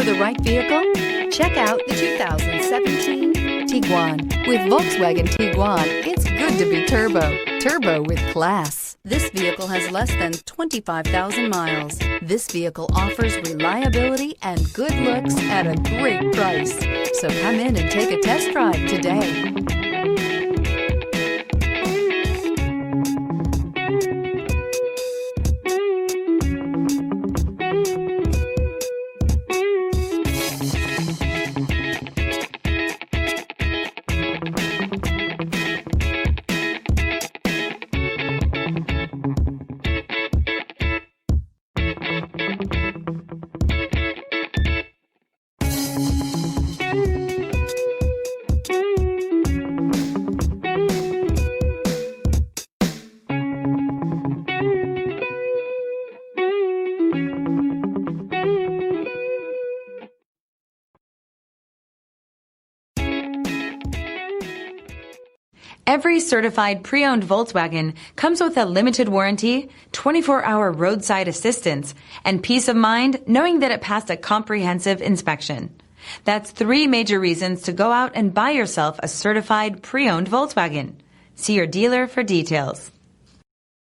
for the right vehicle? Check out the 2017 Tiguan. With Volkswagen Tiguan, it's good to be turbo. Turbo with class. This vehicle has less than 25,000 miles. This vehicle offers reliability and good looks at a great price. So come in and take a test drive today. Every certified pre-owned Volkswagen comes with a limited warranty, 24-hour roadside assistance, and peace of mind knowing that it passed a comprehensive inspection. That's 3 major reasons to go out and buy yourself a certified pre-owned Volkswagen. See your dealer for details.